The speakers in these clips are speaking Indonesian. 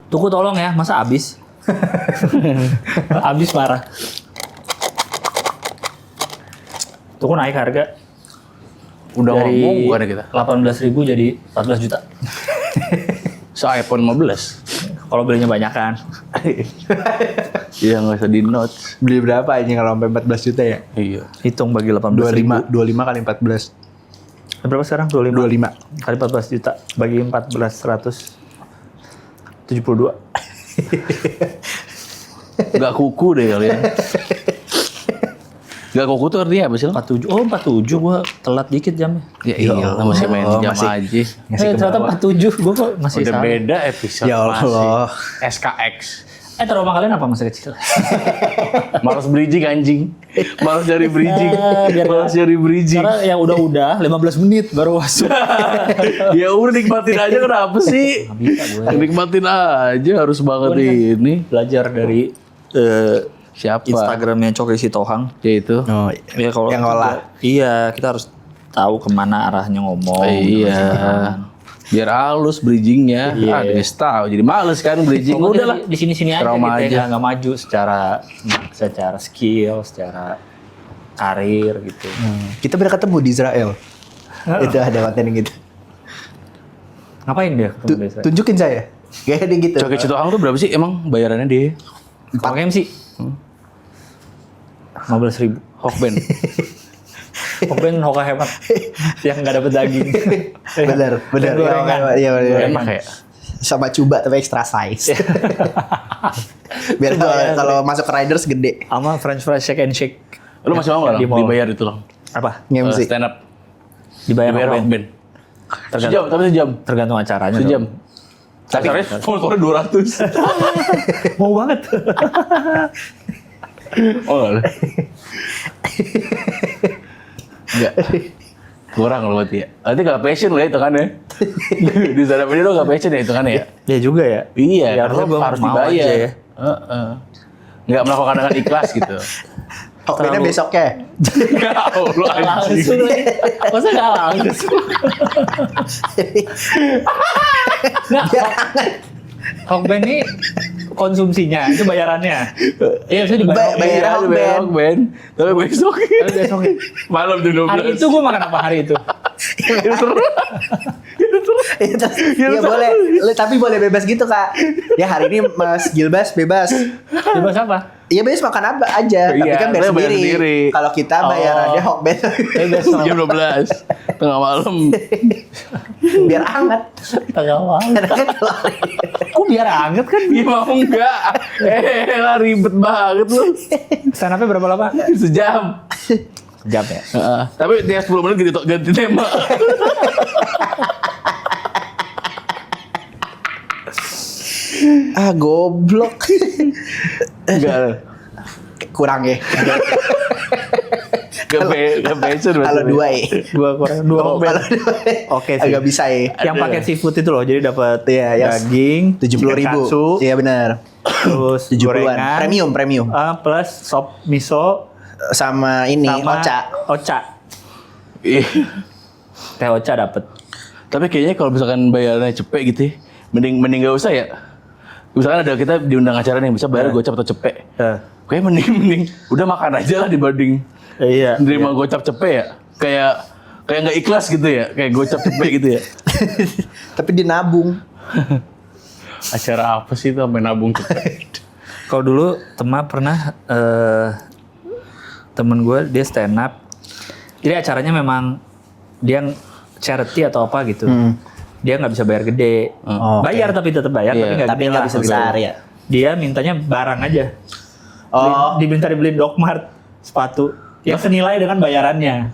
Tuku tolong ya, masa habis? Habis parah. Tuku naik harga. Udah Dari ngomong bukan kita. 18.000 jadi 14 juta. iPhone 15. Kalau belinya banyakan. Iya nggak usah di notes. Beli berapa aja kalau sampai 14 juta ya? Iya. Hitung bagi 18.000. 25 kali 14. Berapa sekarang? 25. 25. Kali 14 juta bagi 14.172. Gak kuku deh kalian. Gak kuku tuh artinya apa sih? 47. Oh, 47 gua telat dikit jamnya. Ya iya, masih main jam masih- aja. Ternyata 47 gua kok masih Udah salah. beda episode Ya Allah. masih. SKX. Trauma kalian apa masa kecil? Malas bridging anjing. Malas cari bridging. biar Malas cari bridging. Karena yang udah 15 menit baru masuk. Ya udah nikmatin aja kenapa sih? Nggak bisa gue. Nikmatin aja harus banget Gua nih ini. Belajar dari Siapa? Instagramnya Coki Sitohang. Ya itu. Oh, Ya kalau yang ngolah. Iya, kita harus tahu kemana arahnya ngomong. Iya. Biar halus bridgingnya. Iya. Ah, dia tahu. Jadi males kan bridging. Pokoknya Udah lah. di sini-sini aja Trauma gitu aja. ya, nggak maju secara skill, secara karir gitu. Kita pernah ketemu di Israel. Itu ada konten gitu. Ngapain dia ketemu desa? Tunjukin saya. Kayak dia gitu. Coki Citohang tuh berapa sih emang bayarannya dia? Pakai MC. 15.000. Hokben. Pokoknya hoka hemat yang nggak dapet daging. Bener. Gorengan. Iya, bener. Enak ya? Sama coba tapi extra size. Biar kalau masuk ke Riders gede. Sama French fries shake and shake. Lu masih mau nggak Di Lang? mall. Dibayar itu Lang? Apa? Nge-MC. Stand up. Dibayar Dibayar Hokben. Hokben. Sejam, tapi sejam. Tergantung acaranya. Sejam. dong. Acaranya followernya 200. Mau banget. Oh enggak. Enggak. Kurang loh berarti ya. Nanti gak passion loh ya hitungannya. Di stand up ini lo gak passion ya hitungannya ya? Ya juga ya. Iya, Ya, karena harusnya gua harus mau dibayar. aja ya. Nggak melakukan dengan ikhlas gitu. Hokbennya besoknya. Enggak, lu anjing. Langsung lagi. Masa nggak langsung? Nggak, Hokben ini konsumsinya, itu bayarannya. Iya, bisa dibayar. Bayar Iya, Hokben. bayar Hokben. Tapi besok. Tapi besoknya. Malam jam 12. Hari itu gue makan apa hari itu? Itu seru. Iya boleh. Tapi boleh bebas gitu kak. Ya hari ini Mas Gilbas bebas. Bebas apa? Iya bebas makan apa aja. Tapi Iya, kan bayar saya bayar sendiri. sendiri. Kalau kita bayarannya Hokben. Tapi besok. Jam 12. Tengah malam. Biar hangat. Tengah malam. Karena kan kalau Kok biar anget kan? Ya mau enggak. Lah ribet banget lu. Stand up-nya berapa lama? Sejam. Jam ya? Tapi dia 10 menit ganti tema. goblok. Enggak. Kurang ya. Gak passion Kalau dua ya. Dua kurang dua Hokben. Kalau dua Oke sih. agak bisa ya. Yang paket seafood itu loh, jadi dapat Iya, ya. daging, 70.000. katsu, Iya benar. terus 70-an. gorengan, Premium. plus sop miso Sama ini sama Ocha. Iya. Teh ocha dapet. Tapi kayaknya kalau misalkan bayarnya cepet gitu ya, mending gak usah ya. Misalkan ada kita diundang acara nih, bisa bayar gocap atau cepet. Kayaknya mending udah makan aja lah dibanding Iya. nerima gocap cepet ya. Kayak nggak ikhlas gitu ya, kayak gocap cepet gitu ya. Tapi dia nabung. Acara apa sih itu sampai nabung cepet? Kalau dulu pernah temen gue dia stand up. Jadi acaranya memang dia charity atau apa gitu. Dia nggak bisa bayar gede. Oh, Bayar tapi tetap bayar, Iya. tapi nggak Tapi gede nggak lah. bisa besar ya. Dia mintanya barang aja. Oh. Diminta dibeliin Dogmart sepatu yang senilai dengan bayarannya.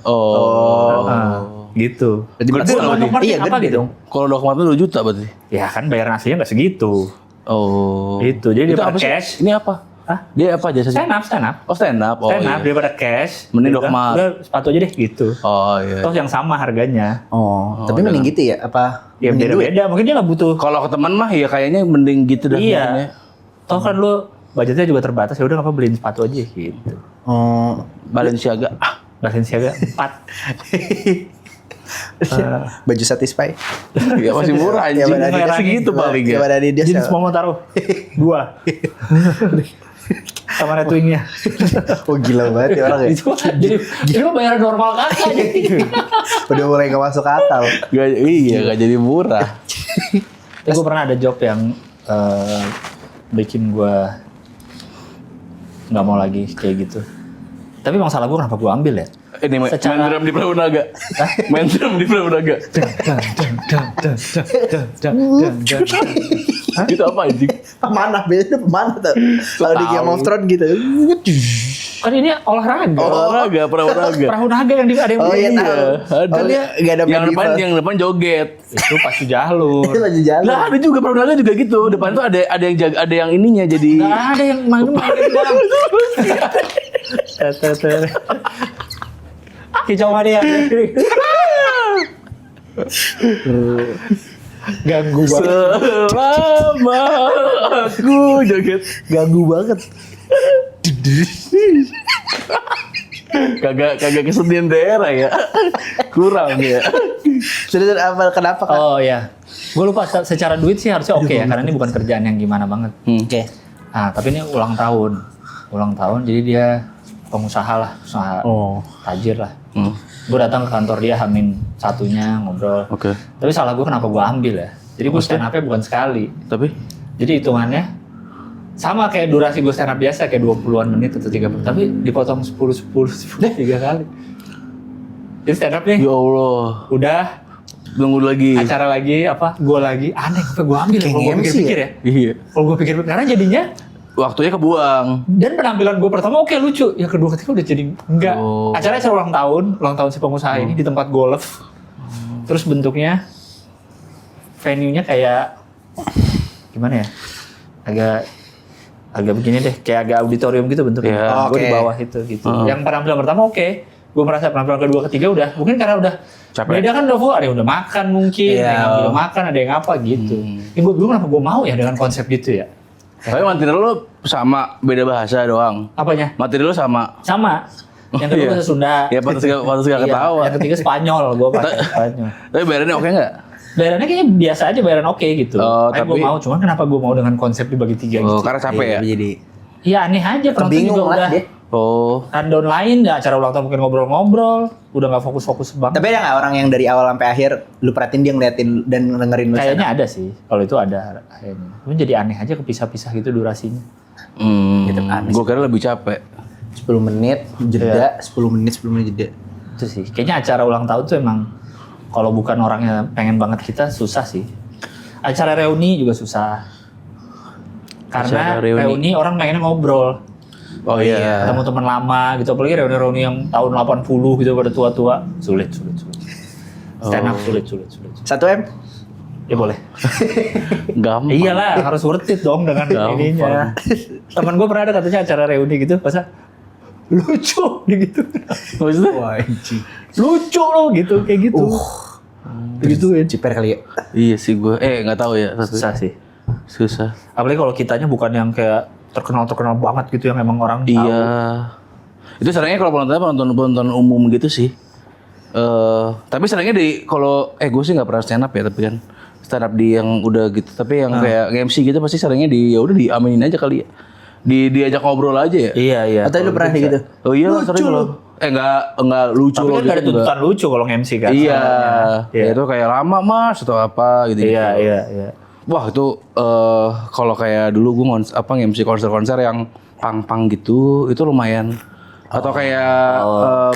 Gitu. Berarti Gede maksimal loh, nih. Dogmart Iya, apa gede gitu? dong. Kalau Dokmart 2 juta berarti. Ya kan bayaran aslinya nggak segitu. Oh. Itu, jadi itu daripada apa sih? cash. Ini apa? Hah? Dia apa jasanya? Stand up. Oh stand up. Oh, Stand up iya. daripada cash. Mending gitu kan. Dogmart. Udah sepatu aja deh gitu. Oh iya. Toh yang sama harganya. Oh, tapi mending gitu ya? Apa? Ya mending duit? beda-beda. Mungkin dia nggak butuh. Kalau ke teman mah ya kayaknya mending gitu dah. Iya. makanya. Toh kan lu budgetnya juga terbatas. Ya udah ngapa beliin sepatu aja gitu. Oh, Balenciaga. Balenciaga 4. Baju Satisfy. Ya masih murah anjing. Ya, mana Kayak Adidas. segitu paling ya. Ya mana Adidas. Jeans mau taruh 2 sama Redwingnya. Oh gila banget ya orang ya. Jadi mah bayaran normal kakak jadi. Udah mulai gak masuk akal. Gak jadi murah. Gue pernah ada job yang bikin gue nggak mau lagi kayak gitu. Tapi emang salah gue kenapa gue ambil ya? Ini main drum di Perahu Naga. Main drum di Perahu Naga. Itu apa anjing? Pemanah, biasanya pemanah tuh. Kalau di Game of Thrones gitu. Kan ini olahraga. Olahraga, Perahu Naga. Perahu naga yang ada yang Oh iya bunyi. tahu. Ada. Oh, dia gak ada Yang depan joget. Itu pasti jalur. Itu lagi jalan. Lah ada juga Perahu Naga juga gitu. Depan tuh ada yang jaga, ada yang ininya jadi. Gak ada yang main dalam. Kicau mania. Ganggu banget. Selama aku joget. Ganggu banget. Kagak kesenian daerah ya. Kurang ya. Sudah apa kenapa kan? Oh ya. Gue lupa secara duit sih harusnya oke ya karena ini bukan kerjaan yang gimana banget. Oke. Nah, tapi ini ulang tahun. Ulang tahun jadi dia pengusaha lah, usaha tajir lah. Gue datang ke kantor dia H-1-nya ngobrol. Oke. Tapi salah gue kenapa gue ambil ya? Jadi gue stand up-nya bukan sekali. Tapi Jadi hitungannya sama kayak durasi gue stand up biasa kayak 20-an menit atau 30. Tapi dipotong 10 3 kali. Jadi stand up nih. ya Allah, Udah tunggu lagi. acara lagi gue lagi aneh kenapa gue ambil ya? Kalau gue pikir-pikir ya. Iya. Kalau gue pikir-pikir karena jadinya Waktunya kebuang. dan penampilan gue pertama oke lucu, yang kedua ketiga udah jadi enggak. Oh. Acaranya acara ulang tahun si pengusaha ini di tempat golf. Terus bentuknya venue-nya kayak gimana ya? Agak begini deh, kayak agak auditorium gitu bentuknya. Yeah. Gue di Oke. bawah itu gitu. Yang penampilan pertama oke. Gue merasa penampilan kedua ketiga udah mungkin karena udah Capek. beda kan udah full, ada yang udah makan mungkin, ada yang Iya. ngambil makan, ada yang apa gitu. Yang gue bingung kenapa gue mau ya dengan konsep gitu ya. Tapi material lu sama, beda bahasa doang. Apanya? Material lu sama. Sama. Yang kedua Iya. bahasa Sunda. Ya pantas gak Iya, ketawa. yang ketiga Spanyol, gue pakai Spanyol. Tapi bayarannya oke nggak? Bayarannya kayaknya biasa aja, bayaran oke gitu. Oh, Tapi gue tapi- mau, cuman kenapa gue mau dengan konsep dibagi 3 Oh, gitu. karena capek ya? Jadi Iya aneh aja, penonton bingung juga lah udah dia. Oh. rundown lain, ya acara ulang tahun mungkin ngobrol-ngobrol, udah gak fokus-fokus banget. Tapi ada nggak orang yang dari awal sampai akhir lu perhatiin dia ngeliatin dan dengerin lu? Kayaknya ada sih, kalau itu ada kayaknya. Cuman jadi aneh aja kepisah-pisah gitu durasinya. Gitu, aneh Gue kira lebih capek. 10 menit jeda, 10 menit jeda. Itu sih, kayaknya acara ulang tahun tuh emang kalau bukan orangnya pengen banget kita susah sih. Acara reuni juga susah. Karena Acara reuni. reuni orang pengennya ngobrol. Oh iya. Ketemu teman lama gitu, apalagi reuni-reuni yang tahun 80 gitu pada tua-tua. Sulit. Stand up sulit. 1M? Ya boleh. Gampang. Iyalah, harus worth it dong dengan Gampang. ininya. Temen gue pernah ada katanya acara reuni gitu, masa lucu gitu. Maksudnya? Wah, anjing. Lucu loh gitu, kayak gitu. Digituin. Ciper kali ya. Iya sih gue. Nggak tahu ya. Susah sih. Susah. Apalagi kalau kitanya bukan yang kayak terkenal banget gitu yang emang orang tahu. Iya. Itu seringnya kalau penonton umum gitu sih. Tapi seringnya kalau gue sih nggak pernah stand up ya, tapi kan stand up di yang udah gitu. Tapi yang kayak MC gitu pasti seringnya ya udah diaminin aja kali ya. Diajak ngobrol aja ya. Iya. Atau lu pernah di gitu? Oh iya sering loh. Enggak lucu Tapi loh kan gak ada gitu, tuntutan lucu kalau MC kan. Iya. Iya. Ya, itu kayak lama mas atau apa gitu. Iya. Wah itu kalau kayak dulu gue MC konser-konser yang pang-pang gitu itu lumayan. Atau kayak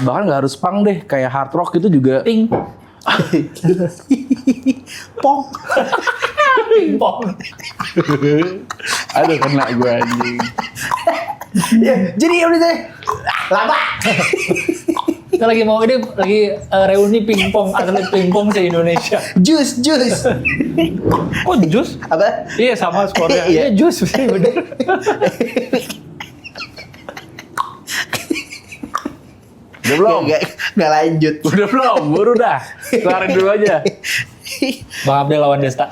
bahkan nggak harus pang deh, kayak hard rock gitu juga. Ping. Pong. Ping-pong. Aduh kena gue anjing. Ya, jadi udah deh. Lama. Kita lagi reuni pingpong, atlet pingpong se-Indonesia. Jus. Kok jus? Apa? Iya sama skornya. Iya. Iya jus, bener. Udah belum? Nggak lanjut. Udah belum? Baru dah. Kelarin dulu aja. Bang Abdel lawan Desta.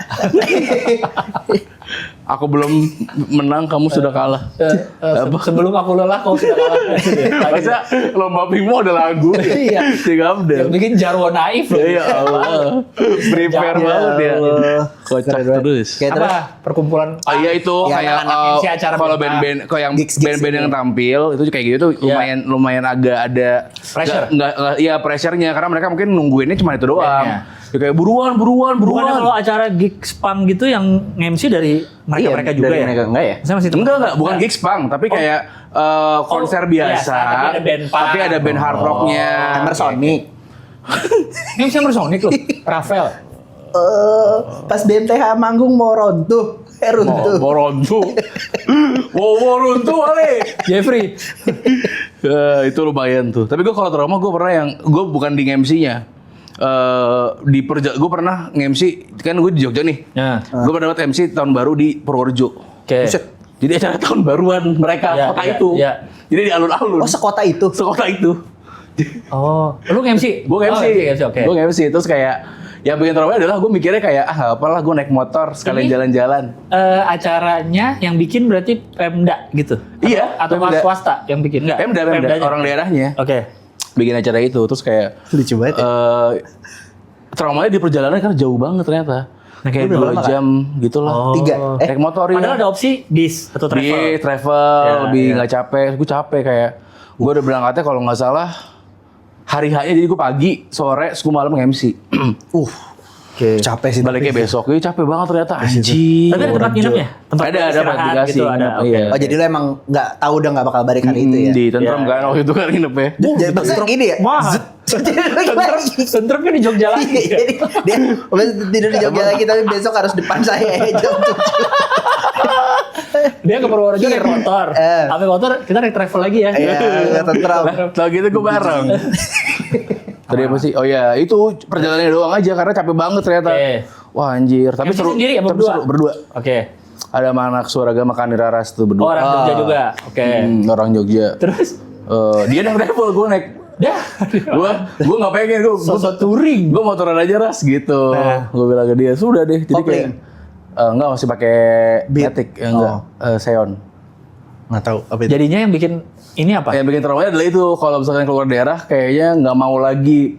Aku belum menang, kamu sudah kalah. Sebelum aku lelah kau sudah kalah. Masa lomba pingpong ada lagu? Iya. Tiga Yang update. bikin Jarwo naif loh. Ya Allah. Prepare banget ya. Kocak terus. Kayak terus. Apa? Perkumpulan. Iya itu Ya, kayak anak-anak MC acara kalau band. band-band kalau yang Gigs band-band gitu. yang tampil itu kayak gitu tuh Iya. lumayan agak ada Pressure. nggak iya pressure-nya karena mereka mungkin nungguinnya cuma itu doang. Bandnya. Ya kayak buruan. Bukannya kalau acara gigs punk gitu yang MC dari mereka juga dari ya? mereka enggak ya? Saya masih Enggak, bukan gigs punk, tapi kayak konser biasa, tapi ada band punk. tapi ada band hard rock-nya. Hammer Sonic. Ini bisa Sonic loh, Rafael. Pas BMTH manggung mau runtuh. Runtuh. Mau runtuh. Mau runtuh kali. Jeffrey. Itu lumayan tuh. Tapi gue kalau trauma gue pernah gue bukan di MC-nya. Gue pernah nge-MC kan gue di Jogja nih. Ya. Gue pernah dapat MC tahun baru di Purworejo. Oke. Buset. Jadi acara tahun baruan mereka Ya, kota ya, itu. ya. Jadi di alun-alun. Oh, sekota itu. Sekota itu. Oh, lu nge-MC? Gue nge-MC. Oke. Gue nge-MC terus kayak yang bikin trauma adalah gue mikirnya kayak apalah gue naik motor sekalian Ini- jalan-jalan. Acaranya yang bikin berarti Pemda gitu? Iya, Atau Pemda. swasta yang bikin? Enggak? Pemda, Pemdanya. orang daerahnya Oke. bikin acara itu terus kayak Lucu banget ya. traumanya di perjalanan karena jauh banget ternyata. Nah, kayak Lu berapa 2 lama, jam gitu lah. 3. Naik motor Padahal ya. ada opsi bis atau travel. Di travel Ya, lebih ya. nggak capek. Gue capek kayak gue udah berangkatnya kalau nggak salah hari H-nya jadi gue pagi, sore, terus gue malam nge-MC. Oke. Capek sih. Baliknya besok, capek banget ternyata anjing. Tapi ada tempat nginepnya? Tempat ada istirahat aplikasi. gitu, ada. nginep, Oke. iya. Oh, jadi lu emang nggak tahu udah nggak bakal balik hari itu ya? Di Tentrem Ya. kan waktu itu kan nginepnya. Jadi maksudnya gini ya? Wah. Tentrem kan di Jogja lagi. Jadi dia tidur di Jogja lagi tapi besok harus depan saya jam 7. Dia ke Purworejo naik motor. Sampai motor kita naik travel lagi ya. Iya, nggak tentrem. Kalau gitu gue bareng. Tadi apa sih? Oh ya, itu perjalanannya doang aja karena capek banget ternyata. Oke. Wah anjir, tapi MC seru. sendiri apa tapi berdua? seru, berdua. Oke. Ada sama anak Suaragama Kani Raras tuh Oh, berdua. orang Jogja juga. Oke. Orang Jogja. Terus Dia yang travel, gue naik. dah. Gue nggak pengen, gue touring. Gue motoran aja ras gitu. Nah. Gue bilang ke dia, sudah deh. Jadi Kopling. kayak enggak masih pakai Beat. Matic, enggak Xeon. Nggak tahu apa itu. Jadinya yang bikin ini apa? Yang bikin traumanya adalah itu kalau misalkan keluar daerah kayaknya nggak mau lagi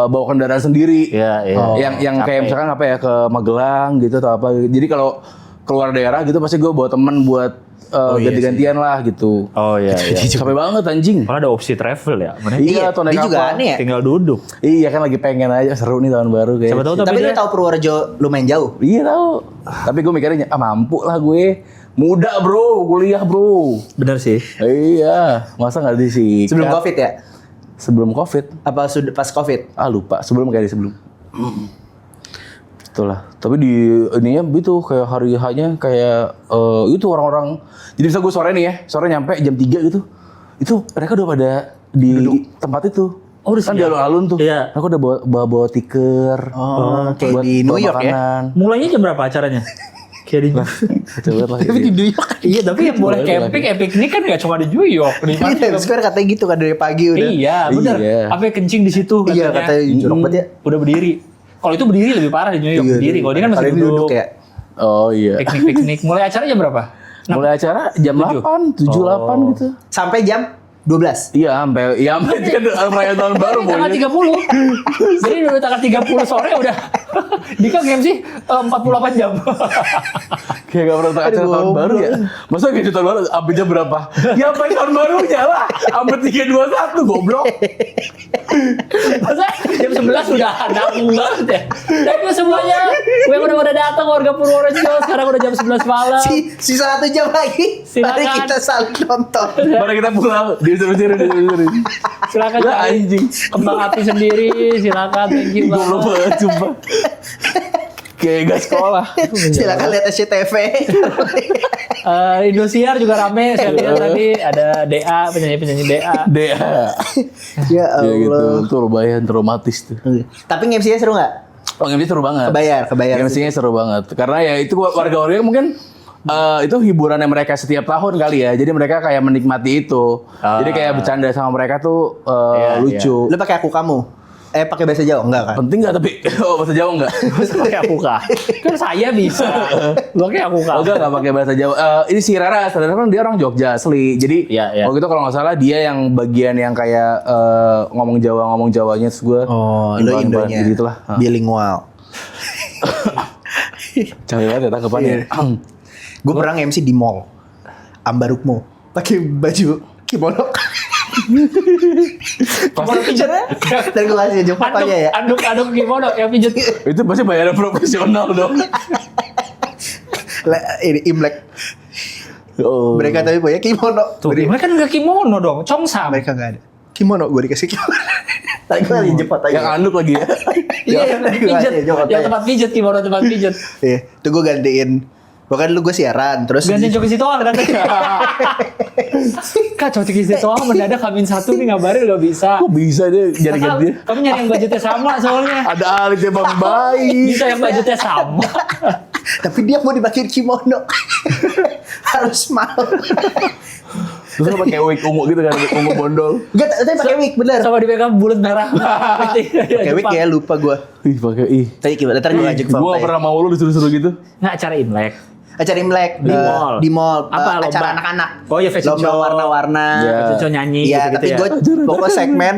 bawa kendaraan sendiri. Iya, iya. Yang kayak capek. misalkan apa ya ke Magelang gitu atau apa. Jadi kalau keluar daerah gitu pasti gue bawa temen buat ganti-gantian lah gitu. Oh iya, iya. Capek banget anjing. Malah ada opsi travel ya. Mana Iya, atau naik dia juga apa. aneh ya. tinggal duduk. Iya kan lagi pengen aja seru nih tahun baru kayak. Siapa tahu Tapi lu dia- tahu Purworejo lumayan jauh. Iya tahu. Tapi gue mikirnya mampu lah gue. Muda bro, kuliah bro. Bener sih. Iya, masa nggak disikat? Sebelum Covid ya? Sebelum Covid. Apa sudah pas Covid? Lupa, sebelum kayak di sebelum. Itulah. Tapi di ininya gitu kayak hari H-nya kayak itu orang-orang. Jadi bisa gue sore nih ya, sore nyampe jam 3 gitu. Itu mereka udah pada di tempat itu. Oh, udah kan di siap. alun-alun tuh. Iya. Aku udah bawa tiker. Kayak buat di New York ya? makanan. Mulainya jam berapa acaranya? Kayak di Coba lah. Tapi di New York. Iya, tapi yang boleh Boleh camping, piknik kan nggak cuma di New York. Di mana Iya, juga- Square katanya gitu kan dari pagi udah. Iya, bener. Iya. Apa kencing di situ Iya, katanya jorok banget ya. Udah berdiri. Kalau itu berdiri lebih parah di New York. Berdiri. Kalau dia kan masih Kalau ini duduk. ya. Oh iya. Piknik-piknik. Mulai acaranya jam berapa? Mulai acara jam 8, 7, 8 gitu. Sampai jam 12. Iya, sampai kan perayaan tahun baru Ini tanggal 30. Jadi udah tanggal 30 sore udah. Dika MC 48 jam. Kayak gak pernah acara tahun baru ya. Masa kayak tahun baru sampai jam berapa? Ya sampai tahun baru lah. Sampai 321 goblok. Masa jam 11 udah nanggung banget ya. Thank you semuanya. Gue udah pada datang warga Purworejo. Sekarang udah jam 11 malam. Sisa 1 jam lagi. Silakan. Mari kita saling nonton. Mari kita pulang. Disuruh-suruh. Silakan Ya, cari anjing. kembang api sendiri. Silakan. Thank you Goblok banget. banget sumpah. Kayak gak sekolah. Silakan lihat SCTV. Indosiar juga rame. Saya lihat tadi ada DA, penyanyi-penyanyi DA. Dea. Ya Ya gitu. Allah. Itu lumayan traumatis tuh. Tapi MC-nya seru nggak? Oh, MC seru banget. Kebayar. MC-nya seru banget. Karena ya itu warga-warga mungkin itu hiburannya mereka setiap tahun kali ya. Jadi mereka kayak menikmati itu. Jadi kayak bercanda sama mereka tuh Iya, lucu. Lu pakai aku kamu. Pakai bahasa Jawa enggak kan? Penting nggak tapi bahasa Jawa nggak? Masa pakai akuka? Kan saya bisa. Lo kayak akuka. Oh, nggak pakai bahasa Jawa. Ini si Rara sebenarnya kan dia orang Jogja asli. Jadi Iya. waktu itu kalau nggak salah dia yang bagian yang kayak ngomong Jawanya terus gue. Oh, lo Indonya. Gitu lah. Bilingual. Capek banget ya tanggapannya. Gue pernah MC di mall Ambarukmo pakai baju kimono. Kimono pijat. Dan gue kasih aja fotonya ya. Aduk kimono yang pijat. Itu pasti bayaran profesional dong. Ini Imlek. Oh. Mereka tapi punya kimono. Tuh, mereka kan nggak kimono dong, congsam. Mereka nggak ada. Kimono gue dikasih kimono. Tadi gue lagi jemput aja. Yang anduk lagi ya. Iya, yang pijat. Yang tempat pijat, kimono tempat pijat. Iya, itu gue gantiin. Bahkan lu gue siaran, terus Gantiin Coki Sitohang kan? Kak, Coki Sitohang mendadak Hamin 1 nih ngabarin gak bisa. Kok bisa dia jadi ganti? Kamu nyari yang budgetnya sama soalnya. Ada alit yang bang bayi. Bisa yang budgetnya sama. tapi dia mau dipakai kimono. Harus mau. Terus lu pakai wig ungu gitu kan, wig ungu bondol. Enggak, tapi pakai wig bener. Sama di backup bulat merah. Pakai wig ya, lupa gue. Ih. Tadi gimana? Ntar gue ngajak Gue gak pernah mau lu disuruh-suruh gitu. Nggak acara Imlek. Acara Imlek Di mall. Di mall. Apa, lomba? Acara anak-anak. Oh iya, fashion lomba show. warna-warna. Ya. Cocok nyanyi Iya, gitu tapi ya. gue pokoknya segmen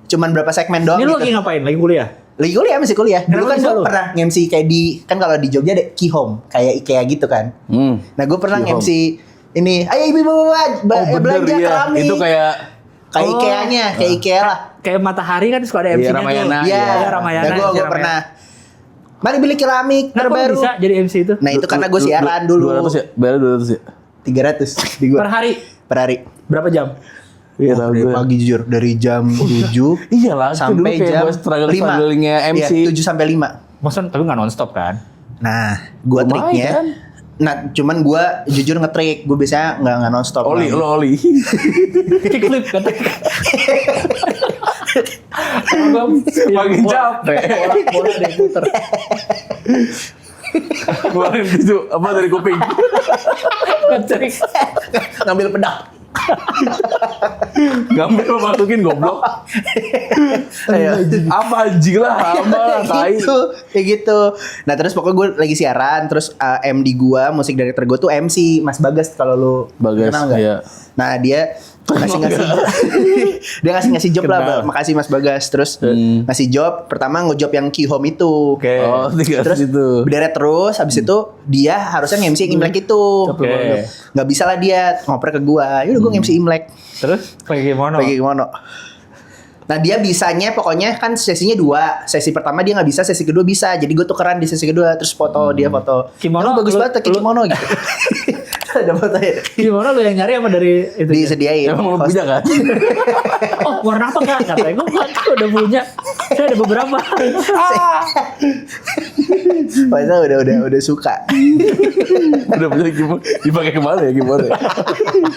cuman berapa segmen doang Ini lu gitu. lagi ngapain? Lagi kuliah? Lagi kuliah, masih kuliah. Dulu Kenapa kan bisa gue lu? pernah nge-MC kayak di, kan kalau di Jogja ada Key Home, kayak IKEA gitu kan. Nah gue pernah Key Home. nge-MC ini, ayo ibu-ibu belanja keramik. Itu kayak kayak Oh. IKEA-nya, kayak IKEA lah. Kayak Matahari kan suka ada MC-nya Ramayana. tuh. Iya, Ramayana. nah gue pernah. Mari beli keramik Nah, kok terbaru. bisa jadi MC itu? Nah itu karena gue siaran dulu. 200 ya? Bayar 200 ya? 300 di gue. Per hari? Per hari. Berapa jam? Iya Oh, tahu dari gue. pagi jujur, dari jam 7 Iya lah, itu dulu sampai kayak jam gue strugglingnya 5. MC. Iya, 7 sampai 5. Maksudnya tapi nggak nonstop kan? Nah, gua Lumayan, triknya. kan? Nah, cuman gua jujur nge-trick. Gua biasanya nggak nonstop. Oli, Nah, lo oli. Kickflip kata. Makin capek. Bola deh puter. Keluarin itu apa dari kuping. Ngecek. ngambil pedang. Ngambil lo masukin goblok. Ayo. Apa anjing lah, sama tai. Kayak gitu. Nah, terus pokoknya gue lagi siaran, terus MD gua, musik director gua tuh MC Mas Bagas, kalau lu Bagas, kenal nggak? iya. Nah, dia dia ngasih job lah, Kenal. makasih Mas Bagas. Terus ngasih job, pertama ngejob yang Key Home itu. Oke. Oh, tinggal Terus situ. berderet terus, habis itu dia harusnya nge-MC yang Imlek itu. Oke. Nggak bisa lah dia ngoper ke gua. Yaudah gua nge-MC Imlek. Terus pakai kimono. Pakai kimono. Nah dia bisanya pokoknya kan sesinya 2. Sesi pertama dia nggak bisa, sesi kedua bisa. Jadi gue tukeran di sesi kedua, terus foto dia foto. Kimono, "Oh, bagus lu- banget pakai lu- kimono gitu. Ada fotonya. Kimono lu yang nyari apa dari itu? Disediain. Emang lo Host- punya kan? Oh, warna apa Kak? Katanya gue udah punya. Saya ada beberapa. Padahal udah suka. Udah punya kimono. Dipakai kemana ya kimono?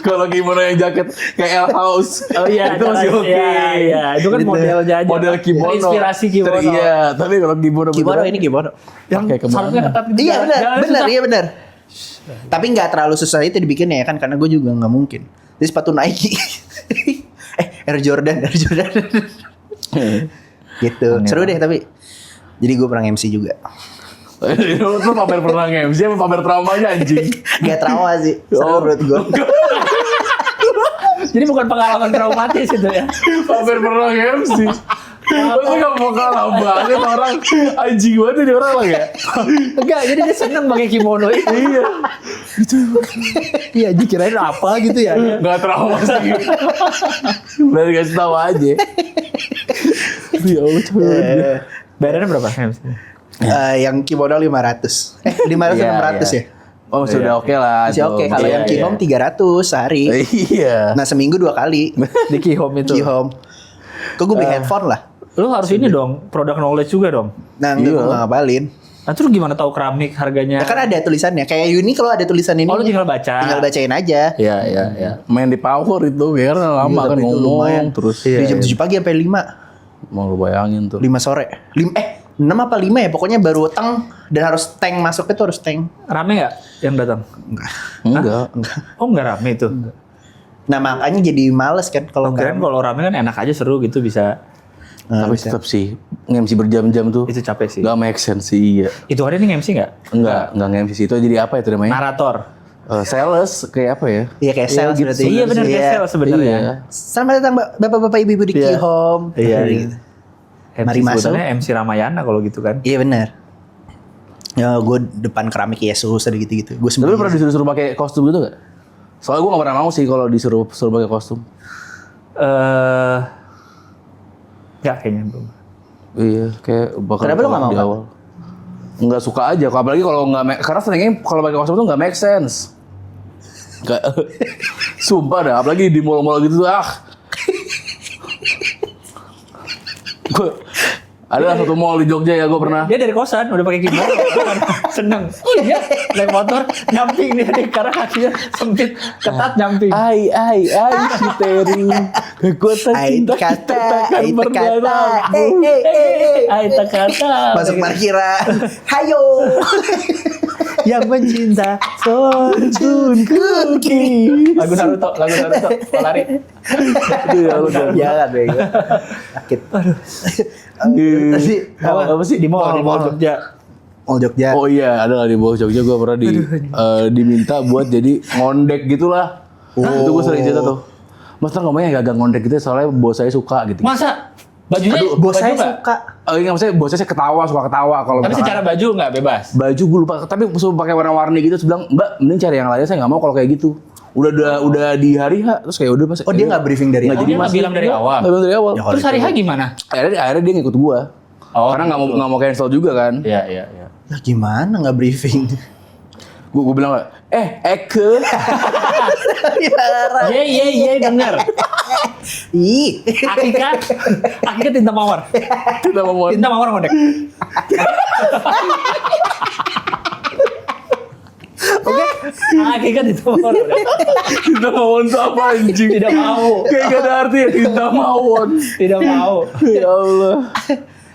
Kalau kimono yang jaket kayak L House. Oh iya, itu masih oke. Iya, itu kan Gitu. modelnya aja. Model kimono. Inspirasi kimono. Iya, tapi kalau kimono Kimono beneran, ini kimono. Yang pakai kemana? sarungnya ketat gitu. Iya benar, Jangan benar, susah. iya benar. Tapi nggak terlalu susah itu dibikinnya ya kan, karena gue juga nggak mungkin. Ini sepatu Nike. Air Jordan. Gitu. Aneh Seru deh tapi. Jadi gue pernah MC juga. Lu pamer pernah nge-MC apa pamer traumanya anjing? Gak trauma sih. Seru menurut gue. Jadi bukan pengalaman traumatis itu ya. Pamer pernah nge-MC. Masa gak mau kalah banget orang anjing banget ini orang lah ya? Enggak, jadi dia seneng pakai kimono itu. Iya. Iya, jadi kirain apa gitu ya. Gak trauma sih. Biar kasih tahu aja. Ya Allah coba. Bayarannya berapa? Yang kimono 500. 500 Iya, 600 ya. Oh sudah oke lah. Masih oke. Kalau Iya, yang iya. Kihom 300 sehari. Iya. Nah seminggu 2 kali. Di Kihom itu. Kihom. Kok gue beli headphone lah. Lu harus ini dong, product knowledge juga dong. Nah enggak Iya. gue nggak ngapalin. Nah, terus gimana tahu keramik harganya? Ya kan ada tulisannya. Kayak Uni kalau ada tulisan ini. Oh, lu tinggal baca. Tinggal bacain aja. Iya, iya, iya. Main di power itu karena lama Iya, kan tapi itu ngomong lumayan. terus. Dari jam 7 pagi sampai 5. Mau lu bayangin tuh. 5 sore. 6 apa 5 ya? Pokoknya baru tank. Dan harus tank masuk itu harus tank. Rame nggak yang datang? Enggak. Oh, nggak rame itu. Nah makanya jadi males kan kalau Keren nggak. kalau rame kan enak aja seru gitu bisa. Tapi bisa. tetap sih nge-MC berjam-jam tuh Itu capek sih. gak make sense sih. Iya. Itu hari ini nge-MC nggak? Enggak nge-MC sih. Itu jadi apa itu namanya? Narator. Sales kayak apa ya? Iya kayak sales gitu. berarti. Iya benar kayak sales sebenarnya. Iya. Selamat datang bapak-bapak ibu-ibu di Iya. Kihome. Iya. Gitu. MC Mari masuk. sebenarnya MC Ramayana kalau gitu kan. Iya benar. Ya gue depan keramik Yesus ada gitu-gitu. Gue Tapi lu pernah disuruh pakai kostum gitu gak? Soalnya gue gak pernah mau sih kalau disuruh pakai kostum. Nggak kayaknya belum. Iya, kayak bakal Kenapa lu nggak tolak mau, di Pak? awal. Nggak suka aja, apalagi kalau nggak karena seringnya kalau pakai kostum tuh nggak make sense. Kayak sumpah dah, apalagi di mall-mall gitu tuh Ada satu mall di Jogja ya gue pernah. Dia dari kosan udah pakai keyboard. Seneng. Dia naik motor nyamping dia karena kakinya sempit ketat nyamping. Ai si Teru, kekuatan cinta kita takkan pernah rapuh. Ai kata masuk parkiran. Hayo. yang mencinta Fortune Cookies. Lagu Naruto, mau lari. Iya, lu kan. Jangan bego. Sakit. Tadi Apa sih Di mall Jogja. Mall Jogja. Oh iya, ada lah di bawah Jogja gue pernah diminta buat jadi ngondek gitulah. Itu gue sering cerita tuh. Mas nggak mau ya gagang ngondek gitu soalnya bos saya suka gitu. Masa? Bajunya Bos saya baju nggak? suka. Iya maksudnya bos saya suka ketawa kalau Tapi misalkan- secara baju nggak bebas. baju gue lupa tapi suruh pakai warna-warni gitu terus bilang Mbak mending cari yang lain saya nggak mau kalau kayak gitu udah di hari H terus kayak udah mas Oh dia nggak briefing dari nggak awal? jadi Dia nggak mas bilang dari awal? nggak bilang dari awal Ya, kalau Terus hari H gimana? akhirnya dia ngikut gua Oh, karena nggak mau cancel juga kan Iya. Lah gimana nggak briefing? gua bilang Eke Iya denger. Ih. Akika tinta mawar. kita mau Tinta mawar ngondek. Oke. Akika tinta mawar ngondek. kita mau untuk apa anjing Tidak mau. kayak gak ada artinya kita mawon Tidak mau. ya Allah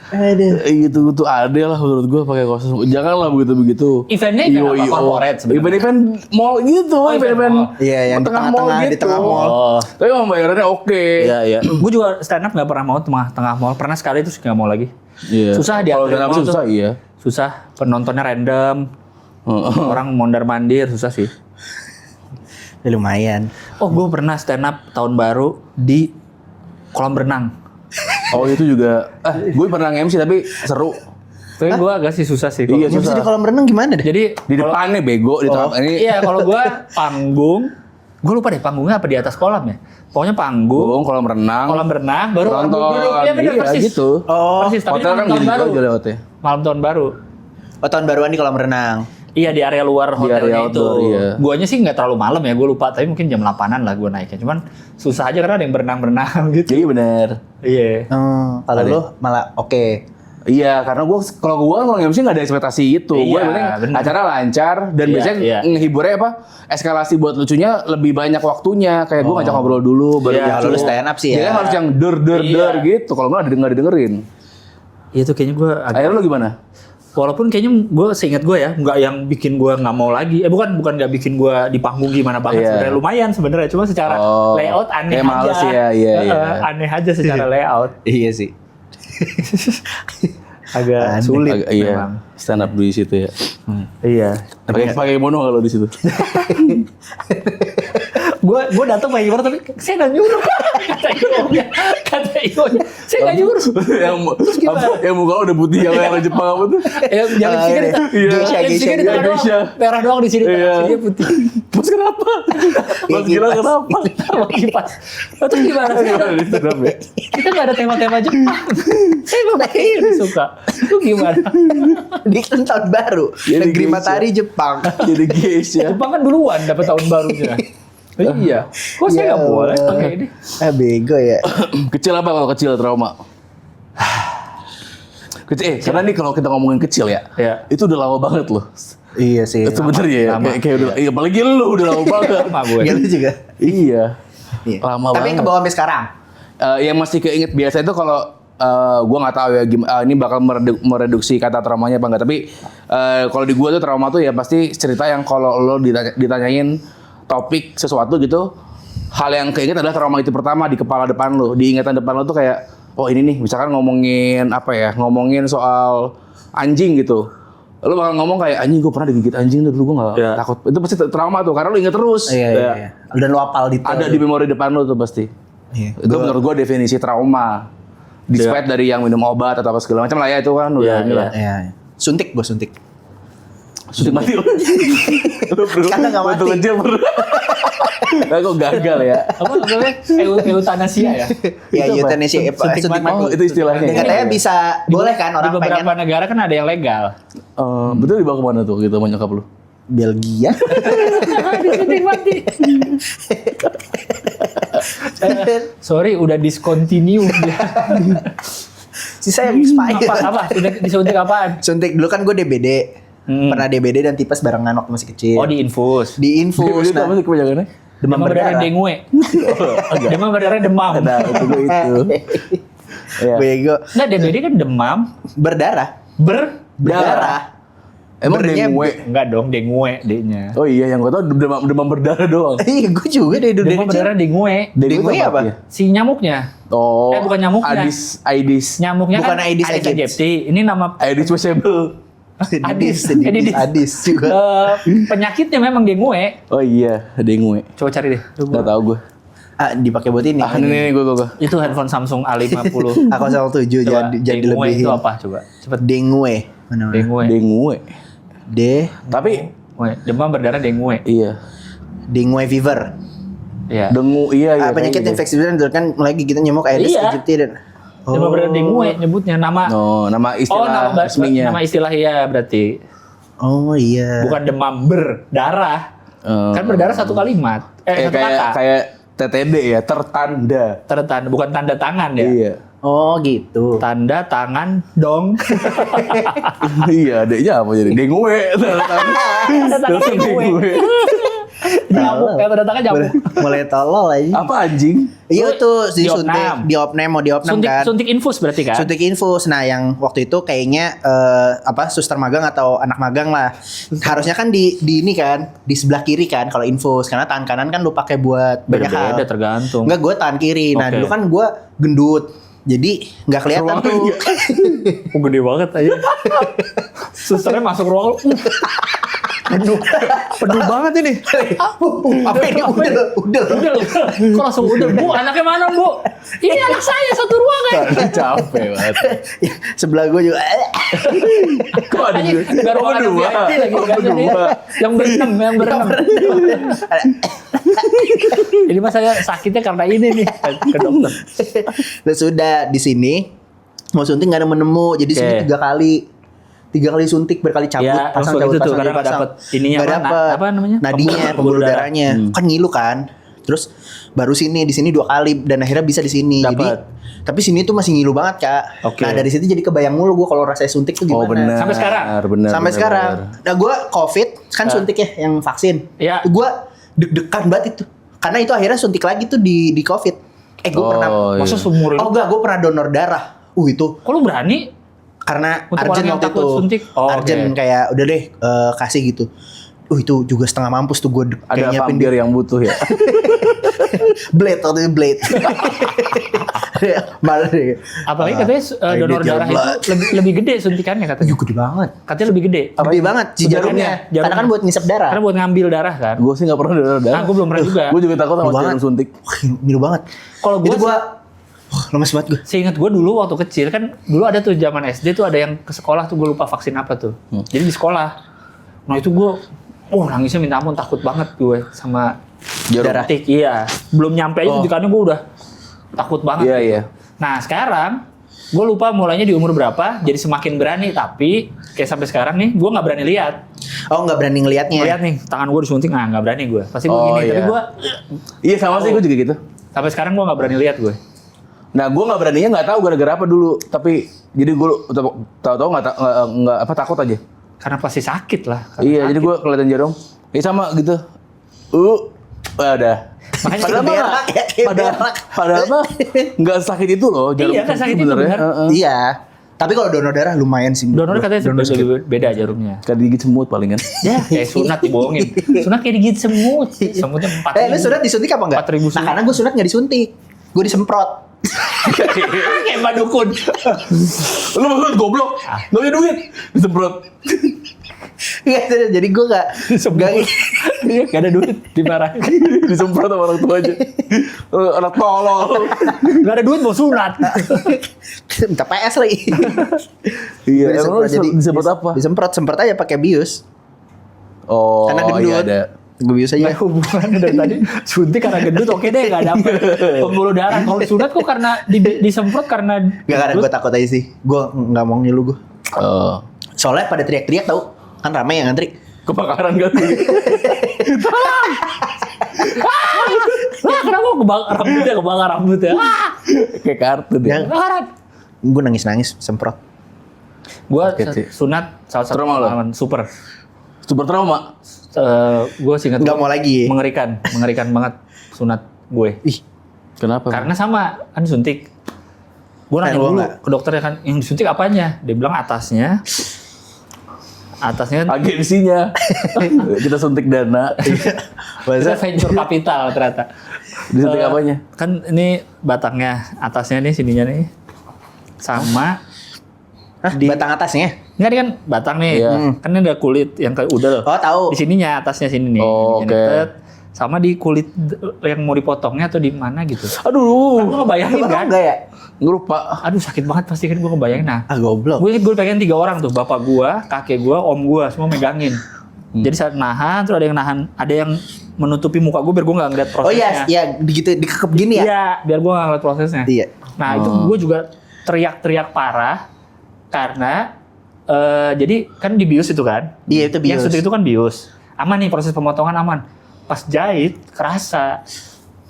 Aduh. gitu tuh ada lah menurut gua pakai kostum janganlah begitu Eventnya event apa? Corporate sebenarnya. event mall gitu event Iya, yang tengah di mall tengah-tengah, gitu di tengah mall. Oh. tapi emang bayarannya oke Iya. Gue juga stand up nggak pernah mau tengah mall. Pernah sekali terus nggak mau lagi. Iya. Susah dia. Kalau stand up sih susah iya. Susah. Penontonnya random. Orang mondar mandir susah sih. Ya, lumayan. Oh gue pernah stand up tahun baru di kolam renang. Oh itu juga. Gue pernah nge-MC tapi seru. Tapi gue agak sih susah sih. Iya, Yang bisa di kolam renang gimana deh? Jadi Di depannya bego di tengah ini. iya kalau gue panggung. Gue lupa deh panggungnya apa di atas kolam ya. Pokoknya panggung. Kolam renang. Kolam renang baru Nonton. duduk. Iya bener Iya, persis. gitu. Oh, Persis. Tapi Hotel kan malam tahun gini baru. aja lewatnya. Malam tahun baru. tahun baruan di kolam renang. Iya di area luar Di area hotelnya itu. outdoor, iya. Guanya sih nggak terlalu malam ya, gue lupa. Tapi mungkin jam 8-an lah gue naiknya. Cuman susah aja karena ada yang berenang-berenang gitu. Jadi bener. Iya. Kalau lu malah oke. Iya, karena kalau nge-MC nggak ada ekspektasi itu. Gue Iya, penting bener. acara lancar dan Iya, biasanya iya. ngehiburnya apa? Eskalasi buat lucunya lebih banyak waktunya. Kayak gue ngajak ngobrol dulu baru Iya, Kalau lu stand up sih Jadi ya. harus yang der Iya. gitu. Kalau nggak didengerin. Iya tuh kayaknya gue agak. Akhirnya lu gimana? Walaupun kayaknya gue seingat gue ya, nggak yang bikin gue nggak mau lagi. Bukan nggak bikin gue di panggung gimana banget. Iya. Sebenarnya lumayan sebenarnya. Cuma secara Oh, layout aneh kayak aja. males ya, iya. Aneh aja secara layout. Iya sih. Agak sulit Iya, memang. stand up di situ ya. Iya. Pakai mono kalau di situ. Gue datang pakai gimana tapi saya nggak nyuruh. Kata Ionya, saya nggak nyuruh. yang muka lo udah putih yang orang Jepang apa tuh? Yang lipstiknya di Geisha, lipstiknya di tengah Geisha. doang. Merah doang di sini. Iya. Dia putih. Mas kenapa? Mas gila kenapa? Sama kipas. Terus gimana sih? Gimana di stand up ya? Kita nggak ada tema-tema Jepang. Saya nggak pakai ini suka. Itu gimana? Di kan tahun baru. Jadi Negeri geisha. Matahari Jepang. Jadi guys ya. Jepang kan duluan dapat tahun barunya. Iya. Kok saya nggak boleh pakai ini? Bego ya. Kecil apa kalau kecil trauma? Kecil, karena nih kalau kita ngomongin kecil ya, Iya. itu udah lama banget loh. Iya sih. Sebenarnya ya, lama. kayak udah, iya, apalagi lu udah lama banget. Sama gue. Ya lu juga. Iya, Iya. lama Tapi banget. ke bawah sampai sekarang. Yang masih keinget biasa itu kalau gue nggak tahu ya ini bakal mereduksi kata traumanya apa enggak, tapi kalau di gue tuh trauma tuh ya pasti cerita yang kalau lo ditanyain topik sesuatu gitu, hal yang keinget adalah trauma itu pertama di kepala depan lo, di ingatan depan lo tuh kayak oh ini nih, misalkan ngomongin apa ya, ngomongin soal anjing gitu. Lu bakal ngomong kayak anjing gue pernah digigit anjing tuh dulu gue nggak Iya. takut. Itu pasti trauma tuh karena lu inget terus. Iya. Dan lu apal detail. Ada di memori depan lu tuh pasti. Iya. Itu menurut gue definisi trauma. Despite dari yang minum obat atau apa segala macam lah ya itu kan udah Iya, inilah. Iya. Suntik gue suntik. Suntik mati lu. Lu perlu Karena nggak bantu mati. kecil perlu. Nah, kok gagal ya? Apa namanya? Eutanasia ya? Ya Itu apa? euthanasia Suntik suntik mati. Oh, itu istilahnya. Dan katanya bisa boleh kan Di orang beberapa pengen negara kan ada yang legal. Betul dibawa kemana tuh gitu sama nyokap lu? Belgia. Disuntik mati. Sorry, udah discontinue. Sisa yang expired. Apa? Disuntik apaan? Suntik dulu kan gue DBD. Pernah DBD dan tipes barengan waktu masih kecil. Oh, diinfus. Di infus. Itu apa sih kepanjangannya? Demam berdarah. dengue. Demam berdarah demam. Nah, itu gue itu. Iya. Bego. Nah, DBD kan demam Berdarah. berdarah. Emang Bernya dengue? Enggak dong, dengue D-nya. Oh iya, yang gue tau demam berdarah doang. Iya, gue juga dari dulu Demam dari kecil. berdarah dengue. Dengue itu apa? ya? Si nyamuknya. Oh. Bukan nyamuknya. Aedes. Nyamuknya Bukan kan Aedes aegypti. Ini nama Aedes Weisable. Adis juga. Penyakitnya memang dengue. Oh iya, dengue. Coba cari deh. Gak tau gue. Dipakai buat ini. Ini gue. Itu handphone Samsung A50. Aku sama 7 Coba, jadi dengue lebih. itu apa? Coba. Cepet. Dengue. Mana? Dengue. Dengue. Tapi Demam berdarah dengue. iya. Dengue fever. Iya. Dengu iya. Penyakit kayak gitu. infeksi udara kan mulai gigitan nyamuk Aedes Iya. aegypti dan Demam berdarah dengue nyebutnya nama. Oh, nama istilah resminya. Nama istilah ya berarti. Oh iya. Bukan demam berdarah. Kan berdarah satu kalimat. Satu kata. kayak TTD ya, tertanda. Tertanda, bukan tanda tangan ya. Iya. Oh gitu. Tanda tangan dong. Iya, adeknya apa jadi? Dengue. Tanda tangan dengue. Nyamuk, tanda tangan nyamuk. Mulai tolol aja. Apa anjing? Iya tuh si Diopnam. suntik, mau diopnam kan. Suntik infus berarti kan? Suntik infus. Nah, yang waktu itu kayaknya suster magang atau anak magang lah. Harusnya kan di ini kan, di sebelah kiri kan kalau infus karena tangan kanan kan lu pakai buat banyak hal. Beda tergantung. Enggak, gue tangan kiri. Nah, Oke. dulu kan gue gendut. Jadi nggak kelihatan Ruangan tuh. Oh, gede banget aja. Susternya masuk ruang. Penuh banget ini. Apa ini? Udah. Kok langsung udah, Bu? Anaknya mana, Bu? Ini anak saya satu ruangan. Capek banget. Ya, sebelah gue juga. Kok ada Anjing, nggak ruangan dua? VIP lagi, nggak ada nih. Dua. Yang berenam. Ini mas saya sakitnya karena ini nih ke dokter. Dan sudah di sini mau suntik nggak ada menemu. Jadi sini Oke. 3 kali suntik berkali cabut Ya, pasang langsung cabut itu tuh, pasang karena cabut, nggak pasang. dapet ininya Nggak apa, dapet apa namanya? nadinya Pembuluh pembuluh darah. darahnya kan ngilu kan. Terus baru di sini 2 kali dan akhirnya bisa di sini. Jadi Dapet. tapi sini tuh masih ngilu banget Kak. Oke. Nah dari situ jadi kebayang mulu gue kalau rasanya suntik tuh gimana. Oh benar. Sampai sekarang? Benar. Sampai benar, sekarang. benar. Nah gue COVID kan suntik ya yang vaksin. Iya. Gue deg-degan banget itu. Karena itu akhirnya suntik lagi tuh di COVID. Gue pernah. iya. Masa seumur Oh lu? enggak, gue pernah donor darah. Itu Kok lu berani? karena Untuk Arjen orang yang waktu takut itu. suntik? Oh, Arjen oke. kayak udah deh kasih gitu. Itu juga setengah mampus tuh gue Ada vampir yang butuh ya. blade waktu itu blade. Malah deh. Apalagi katanya I donor need your darah blood. itu lebih gede suntikannya katanya. Gede banget. Katanya lebih gede. Gede banget si jarumnya. Jarumnya. Karena kan buat ngisep darah. Karena buat ngambil darah kan. Gue sih nggak pernah donor darah. Nah, gue belum pernah juga. Gue juga takut sama Banget. jarum suntik. Wah, milu banget. Kalau Itu gue gue lemes banget gue. seingat gue dulu waktu kecil kan dulu ada tuh zaman SD tuh ada yang ke sekolah tuh gue lupa vaksin apa tuh. Jadi di sekolah. Nah itu gue nangisnya minta ampun, takut banget gue sama Jarum. suntik. Iya. Belum nyampe aja suntikannya gue udah takut banget. Iya iya. Nah sekarang gue lupa mulainya di umur berapa, jadi semakin berani. Tapi kayak sampai sekarang nih, gue nggak berani lihat. Oh nggak berani ngelihatnya. Lihat nih, tangan gue disuntik, nggak berani gue. Pasti gue Oh, gini, tapi iya. gue Iya sama sih gue juga gitu. sampai sekarang gue nggak berani lihat gue. Nah, gue nggak beraninya nggak tahu gara-gara apa dulu. Tapi jadi gue tahu-tahu nggak apa takut aja. Karena pasti sakit lah. Iya, jadi gue kelihatan jarum. Sama gitu. Udah. Makanya Kayak Padahal mah berak ya, kayak berak. padahal mah nggak sakit itu loh jarum Iya, nggak suntik sakit itu, sebenarnya. benar. Heeh. Iya. Tapi kalau donor darah lumayan sih. donor katanya Donor beda jarumnya. Kayak digigit semut palingan. Ya, kayak sunat dibohongin. Sunat kayak digigit semut. Semutnya 4.000. lu sunat disuntik apa enggak? 4.000 Nah, karena gue sunat nggak disuntik. Gue disemprot. Kayak Mbak Dukun. Lu maksud goblok? Gak punya duit. Disemprot. Iya, jadi gue nggak Iya, gak ada duit dimarahin. Disemprot sama orang tua aja. Anak tolol. Gak ada duit mau sunat. minta PS lagi. Iya, Disemprot, emang disemprot apa? Semprot aja pakai bius. Oh, Karena gendut. iya ada. Gue bius aja. Nah, hubungannya dari tadi suntik karena gendut oke deh gak dapet pembuluh darah. Kalau sunat kok karena disemprot karena Gak, karena gue takut aja sih. Gue nggak mau ngilu gue. Soalnya pada teriak-teriak tau. Kan ramai yang ngantri. Kebakaran gak tuh? kenapa kebakar rambutnya? Kayak kartu deh. Yang gue nangis-nangis semprot. Gue Sakit sih. sunat salah satu Trauma lo? pengalaman super. Super trauma. Gue singkat Nggak mau lagi. mengerikan banget sunat gue. Ih, Kenapa? Karena sama kan suntik. Gue nanya Gua dulu nggak. ke dokternya kan yang disuntik apanya? Dia bilang atasnya kan Agensinya. Kita suntik dana. kita venture capital ternyata. Disuntik apanya? Kan ini batangnya, atasnya nih sininya nih. Sama Hah, batang atasnya? enggak ini kan batang nih. Iya. Kan ini ada kulit yang kayak udel. Oh, tahu. Di sininya atasnya sini nih. Oh, Yang oke. deket. Sama di kulit yang mau dipotongnya atau di mana gitu. Aduh. Gue ngebayangin Emang kan. enggak ya? Ngelupa. Aduh sakit banget pasti kan gue ngebayangin. Nah, Ah, goblok. gue pengen 3 orang tuh, bapak gua, kakek gua, om gua, semua megangin. Jadi saat nahan, terus ada yang menutupi muka gua biar gua nggak ngeliat Oh prosesnya. iya, gitu dikekep gini ya? Iya, biar gua nggak ngeliat prosesnya. Iya. Nah itu gua juga teriak-teriak parah karena jadi kan di bius itu kan. Iya, itu bius. Yang suntik itu kan bius. Aman nih proses pemotongan aman. Pas jahit kerasa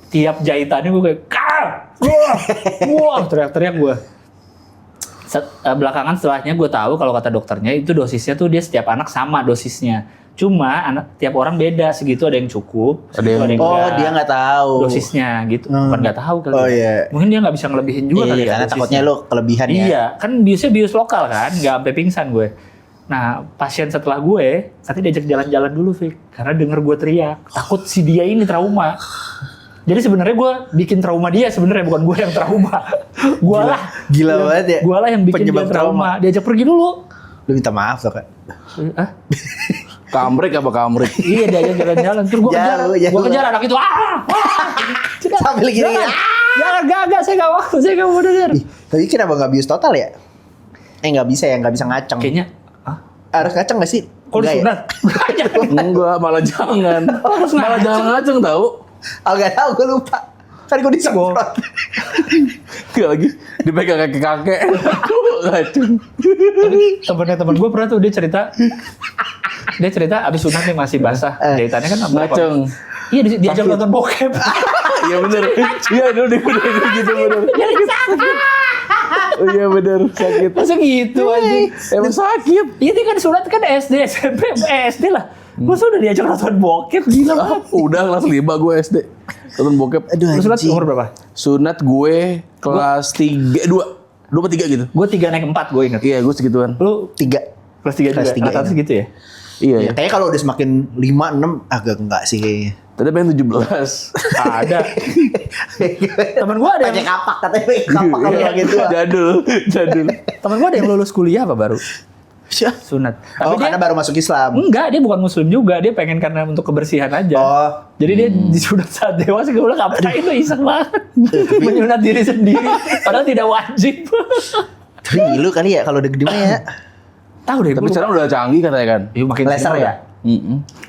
tiap jahitannya gua kayak wah teriak-teriak gua. Belakangan setelahnya gue tahu kalau kata dokternya itu dosisnya tuh dia setiap anak sama dosisnya. Cuma tiap orang beda, segitu ada yang cukup, Ada segitu yang- Oh, enggak. dia nggak tahu. Dosisnya gitu. Bukan nggak tahu kali. Oh, ya. iya. Mungkin dia nggak bisa ngelebihin juga Iya, kali ya. karena dosisnya. takutnya lo kelebihan ya. Iya, kan biusnya bius lokal kan, nggak sampai pingsan gue. Nah, pasien setelah gue, nanti diajak jalan-jalan dulu, Fik. Karena denger gue teriak, takut si dia ini trauma. Jadi sebenarnya gue bikin trauma dia sebenarnya, bukan gue yang trauma. Gue lah. Gila banget ya. Gue lah yang bikin Penyebab dia trauma. Diajak pergi dulu. Lu minta maaf tuh, Kak. Ah? Kamrik apa kamrik? Iya, diajak jalan-jalan. Terus gue kejar. Jauh. Gue kejar anak itu. Sambil gini. Jangan, gak, saya gak mau. Saya gak mau denger. Ih, tapi kenapa nggak bius total ya? Nggak bisa ya, nggak bisa ngaceng. Kayaknya, Harus ngaceng nggak sih? kok Nggak ya? disunat? Jangan. Enggak, malah jangan. Harus Malah ngaceng. jangan ngaceng tahu. Oh, nggak tahu, gue lupa. Kan gue disemprot. Gak lagi dipegang kakek-kakek. Ngaceng. Temen gue pernah tuh dia cerita abis sunat nih masih basah jahitannya kan Ngaceng. Iya diajak nonton bokep. Iya bener. Iya dulu gitu bener. Oh iya bener, sakit. Masa gitu anjing. Emang sakit. Iya dia kan sunat kan SD SMP SD lah. Masa udah diajak nonton bokep gila banget. Udah kelas 5 gue SD. Nonton bokep. Aduh, Lu sunat anjing. umur berapa? Sunat gue kelas 3, 2 apa 3 gitu. Gue 3 naik 4 gue inget. Iya gue segituan. Lu 3. kelas 3 juga? Kelas tiga, Rata-rata iya. segitu ya? Iya Ya, ya. kayaknya kalau udah semakin 5, 6 agak enggak sih kayaknya. Tadi pengen 17. Ada. Temen gue ada Pakai yang kapak katanya, pakai kapak kalau Iya, gitu. Jadul. temen gue ada yang lulus kuliah apa baru? Siapa? Sunat. Oh, Tapi dia karena baru masuk Islam. enggak, dia bukan muslim juga. Dia pengen karena untuk kebersihan aja. Oh. Jadi dia disunat saat dewasa. Gue bilang, ngapain lu iseng banget. Menyunat diri sendiri. Padahal tidak wajib. Tapi ngilu kali ya kalau udah gede mah ya. Tahu deh. Tapi gua sekarang udah canggih katanya kan. Iya, makin Laser sini ya?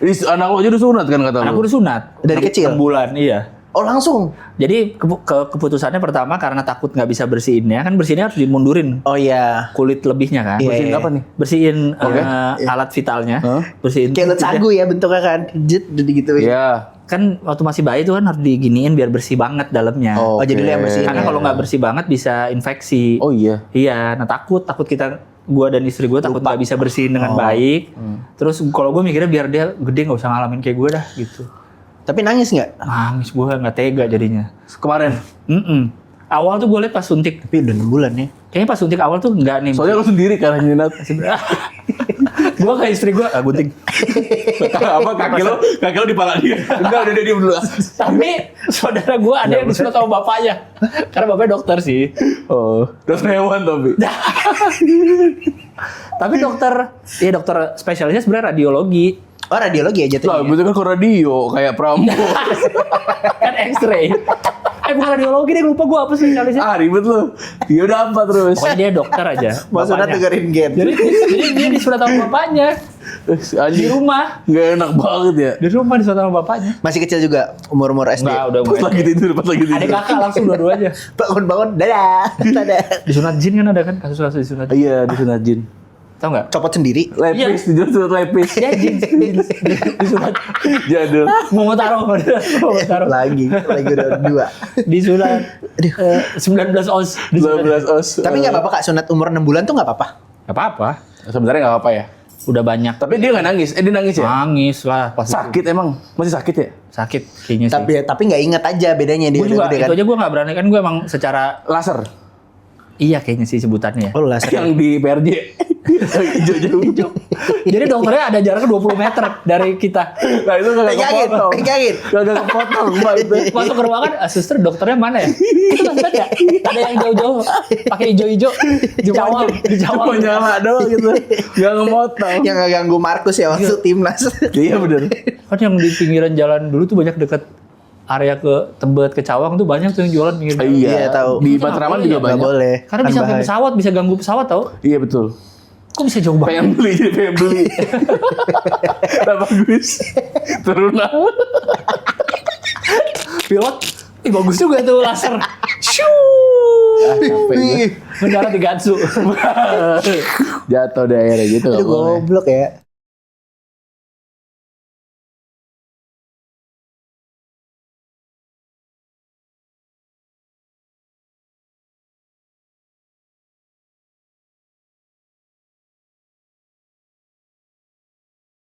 Ini anak lo aja udah sunat kan kata Anak lu. gue udah sunat. Dari kecil? 6 bulan, iya. Oh, langsung. Jadi keputusannya pertama karena takut nggak bisa bersihinnya. Kan bersihinnya harus dimundurin Oh iya. kulit lebihnya kan. Iya, Bersihin iya. apa nih? Bersihin Oke. alat vitalnya. Hah? Bersihin. Kayak lu sagu ya bentuknya kan. Jet gitu. Iya. Kan waktu masih bayi tuh kan harus diginiin biar bersih banget dalamnya. Oh, jadi lu yang bersihin. Karena kalau nggak bersih banget bisa infeksi. Oh iya. Iya, nah takut gua dan istri gua takut nggak bisa bersihin dengan baik. Terus kalau gua mikirnya biar dia gede nggak usah ngalamin kayak gua dah gitu. Tapi nangis nggak? Nangis gua nggak tega jadinya. Kemarin. Awal tuh gue liat pas suntik. Tapi udah 6 bulan ya. Kayaknya pas suntik awal tuh nggak nih. Soalnya lu sendiri kan yang nyunat. Gue kayak istri gue, gunting. Apa kaki lo di pala dia. Enggak, udah diem dulu. Tapi saudara gue ada yang disunat sama bapaknya. Karena bapaknya dokter sih. Oh, dokter hewan tapi. Tapi dokter spesialisnya sebenarnya radiologi. Oh radiologi aja tuh. Lah, betul kan ke radio kayak Pramu. Kan X-ray. Bukan radiologi deh, lupa gue apa spesialisnya. Ribet lu. Dia udah apa terus? Pokoknya dia dokter aja. Mau sunat dengerin game. Jadi dia disunat sama bapaknya di rumah. Gak enak banget ya. Di rumah disunat sama bapaknya. Masih kecil juga umur SD. Enggak, udah Pas lagi tidur. Ada kakak langsung dua-duanya. Bangun-bangun, dadah. Dadah. Disunat jin kan ada kan kasus-kasus disunat jin. Iya, disunat jin. Tahu nggak? Copot sendiri. Lepis, disunat lepis. Ya jin disunat. Jadul. Mau taruh. Lagi udah 2. Disunat 19 ons. 12 os. Tapi nggak apa-apa kak, sunat umur 6 bulan tuh nggak apa-apa. Gak apa-apa. Sebenarnya nggak apa-apa ya. Udah banyak. Tapi dia nggak nangis. Dia nangis ya? Nangis lah pas Sakit emang? Masih sakit ya? sakit kayaknya sih. Tapi nggak inget aja bedanya dia Gue juga udah gede itu kan. aja gue nggak berani kan, gue emang secara Laser. iya kayaknya sih sebutannya. Oh laser. Yang di PRJ. Hijau-hijau. Jadi dokternya ada jarak 20 meter dari kita. Nah itu kagak Pegangin, kepotong. pegangin. Kagak kepotong Mbak itu. Masuk ke ruangan, suster dokternya mana ya? Itu kan ya? Ada yang jauh-jauh pakai hijau-hijau di cawang, Cuma nyala doang gitu. Gak ngemotong. Yang nggak ganggu Markus ya waktu timnas. Iya bener. Kan yang di pinggiran jalan dulu tuh banyak deket area ke Tebet, ke Cawang tuh banyak tuh yang jualan pinggir jalan. Iya, tahu. Di Itu nggak Matraman boleh juga ya? banyak. Nggak boleh. Karena Kan bisa sampai bahaya. pesawat, bisa ganggu pesawat tau. Iya betul. Kok bisa jauh banget? Pengen beli, jadi pengen beli. Tak bagus. Teruna. Pilot, bagus juga tuh laser. Shoo! Capek gue. Mendarat di Gatsu. Jatuh daerah gitu. Aduh nggak boleh. goblok ya.